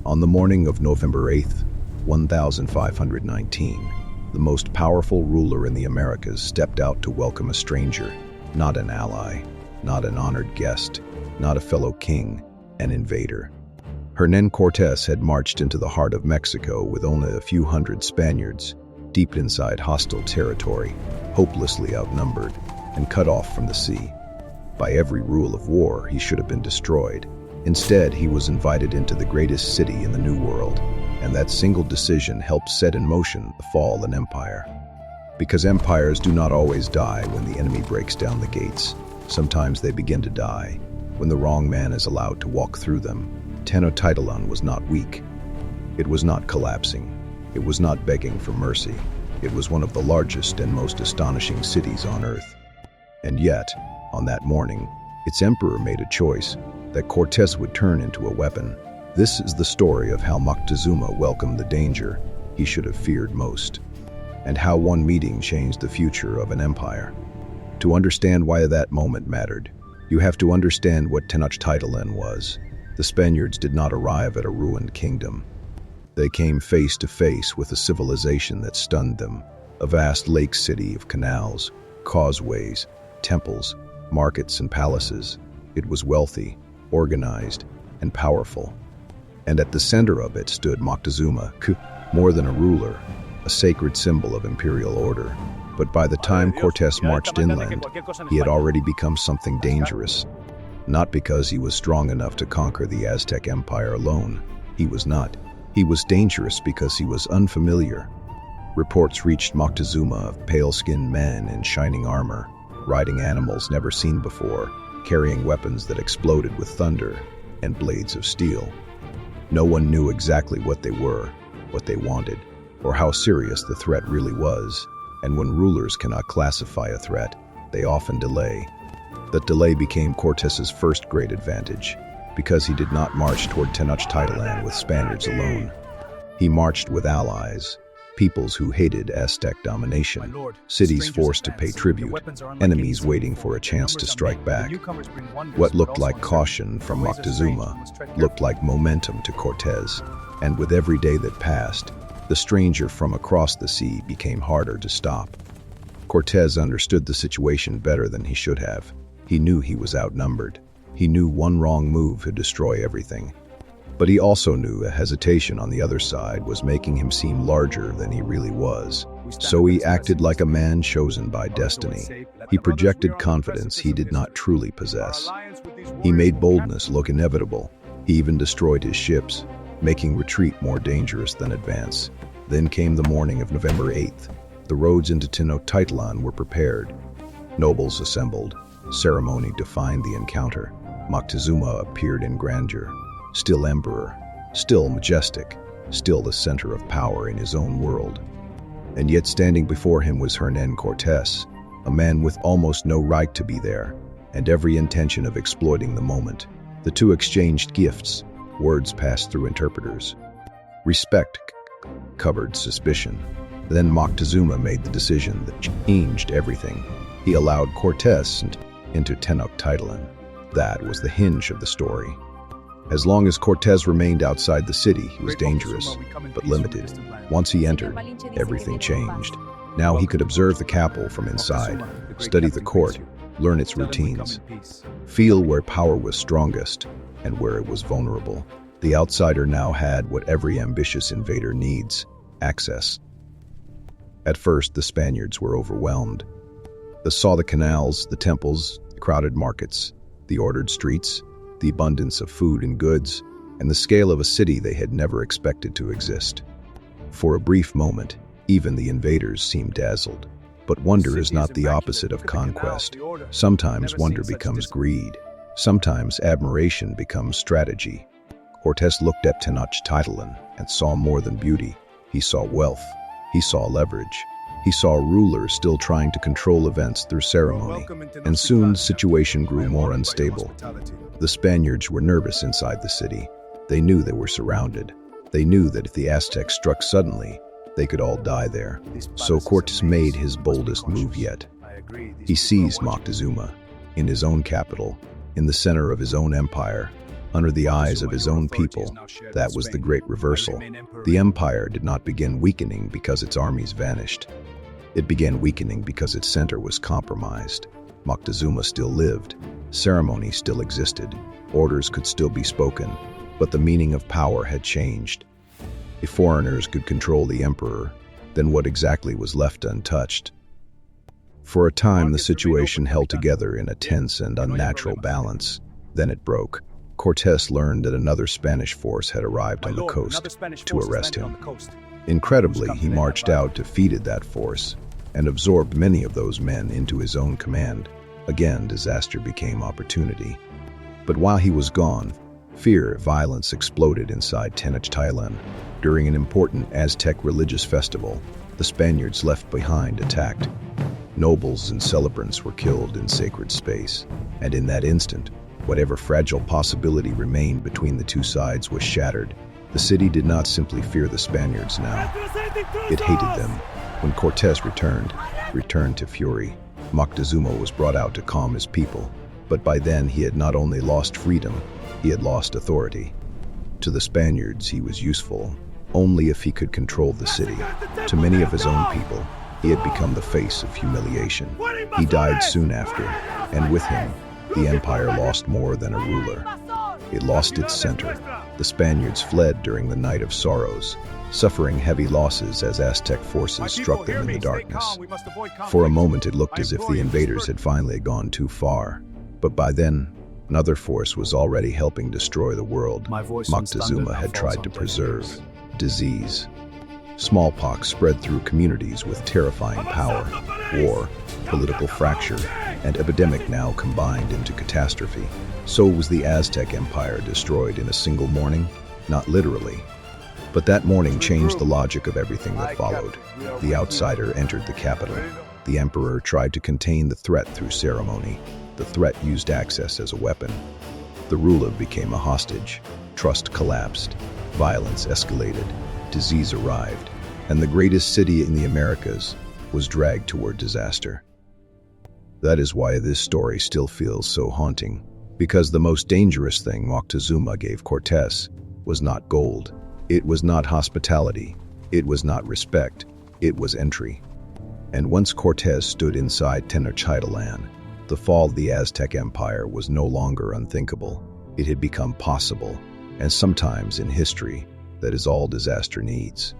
On the morning of November 8th, 1519, the most powerful ruler in the Americas stepped out to welcome a stranger, not an ally, not an honored guest, not a fellow king, an invader. Hernán Cortés had marched into the heart of Mexico with only a few hundred Spaniards, deep inside hostile territory, hopelessly outnumbered, and cut off from the sea. By every rule of war, he should have been destroyed. Instead, he was invited into the greatest city in the New World, and that single decision helped set in motion the fall of an empire. Because empires do not always die when the enemy breaks down the gates. Sometimes they begin to die when the wrong man is allowed to walk through them. Tenochtitlan was not weak. It was not collapsing. It was not begging for mercy. It was one of the largest and most astonishing cities on earth. And yet, on that morning, its emperor made a choice that Cortés would turn into a weapon. This is the story of how Moctezuma welcomed the danger he should have feared most, and how one meeting changed the future of an empire. To understand why that moment mattered, you have to understand what Tenochtitlan was. The Spaniards did not arrive at a ruined kingdom. They came face to face with a civilization that stunned them, a vast lake city of canals, causeways, temples, markets, and palaces. It was wealthy, organized, and powerful. And at the center of it stood Moctezuma, more than a ruler, a sacred symbol of imperial order. But by the time Cortés marched inland, he had already become something dangerous. Not because he was strong enough to conquer the Aztec Empire alone. He was not. He was dangerous because he was unfamiliar. Reports reached Moctezuma of pale-skinned men in shining armor, riding animals never seen before, carrying weapons that exploded with thunder and blades of steel. No one knew exactly what they were, what they wanted, or how serious the threat really was. And when rulers cannot classify a threat, they often delay. That delay became Cortés's first great advantage, because he did not march toward Tenochtitlan with Spaniards alone. He marched with allies, peoples who hated Aztec domination, cities forced to pay tribute, enemies waiting for a chance to strike back. What looked like caution from Moctezuma looked like momentum to Cortés, and with every day that passed, the stranger from across the sea became harder to stop. Cortés understood the situation better than he should have. He knew he was outnumbered. He knew one wrong move could destroy everything. But he also knew a hesitation on the other side was making him seem larger than he really was. So he acted like a man chosen by destiny. He projected confidence he did not truly possess. He made boldness look inevitable. He even destroyed his ships, making retreat more dangerous than advance. Then came the morning of November 8th. The roads into Tenochtitlan were prepared. Nobles assembled. Ceremony defined the encounter. Moctezuma appeared in grandeur, still emperor, still majestic, still the center of power in his own world. And yet standing before him was Hernan Cortés, a man with almost no right to be there, and every intention of exploiting the moment. The two exchanged gifts. Words passed through interpreters. Respect covered suspicion. Then Moctezuma made the decision that changed everything. He allowed Cortés into Tenochtitlan. That was the hinge of the story. As long as Cortés remained outside the city, he was dangerous, but limited. Once he entered, everything changed. Now he could observe the capital from inside, study the court, learn its routines, feel where power was strongest and where it was vulnerable. The outsider now had what every ambitious invader needs: access. At first, the Spaniards were overwhelmed. They saw the canals, the temples, the crowded markets, the ordered streets, the abundance of food and goods, and the scale of a city they had never expected to exist. For a brief moment, even the invaders seemed dazzled. But wonder is not the opposite of conquest. Sometimes wonder becomes greed. Sometimes admiration becomes strategy. Cortés looked at Tenochtitlan and saw more than beauty. He saw wealth. He saw leverage. He saw rulers still trying to control events through ceremony, and soon the situation grew more unstable. The Spaniards were nervous inside the city. They knew they were surrounded. They knew that if the Aztecs struck suddenly, they could all die there. So Cortés made his boldest move yet. He seized Moctezuma in his own capital, in the center of his own empire, Under the eyes of his own people, that was the great reversal. The empire did not begin weakening because its armies vanished. It began weakening because its center was compromised. Moctezuma still lived, ceremony still existed, orders could still be spoken, but the meaning of power had changed. If foreigners could control the emperor, then what exactly was left untouched? For a time, the situation held together in a tense and unnatural balance. Then it broke. Cortes learned that another Spanish force had arrived on the coast to arrest him. Incredibly, he marched out, defeated that force, and absorbed many of those men into his own command. Again, disaster became opportunity. But while he was gone, fear, violence exploded inside Tenochtitlan. During an important Aztec religious festival, the Spaniards left behind attacked. Nobles and celebrants were killed in sacred space, and in that instant, whatever fragile possibility remained between the two sides was shattered. The city did not simply fear the Spaniards now. It hated them. When Cortes returned to fury. Moctezuma was brought out to calm his people, but by then he had not only lost freedom, he had lost authority. To the Spaniards, he was useful only if he could control the city. To many of his own people, he had become the face of humiliation. He died soon after, and with him, the empire lost more than a ruler. It lost its center. The Spaniards fled during the Night of Sorrows, suffering heavy losses as Aztec forces struck them in the darkness. For a moment it looked as if the invaders had finally gone too far, but by then, another force was already helping destroy the world Moctezuma had tried to preserve: disease. Smallpox spread through communities with terrifying power. War, political fracture, and epidemic now combined into catastrophe. So was the Aztec Empire destroyed in a single morning? Not literally. But that morning changed the logic of everything that followed. The outsider entered the capital. The emperor tried to contain the threat through ceremony. The threat used access as a weapon. The ruler became a hostage. Trust collapsed. Violence escalated. Disease arrived. And the greatest city in the Americas was dragged toward disaster. That is why this story still feels so haunting. Because the most dangerous thing Moctezuma gave Cortes was not gold. It was not hospitality. It was not respect. It was entry. And once Cortes stood inside Tenochtitlan, the fall of the Aztec Empire was no longer unthinkable. It had become possible. And sometimes in history, that is all disaster needs.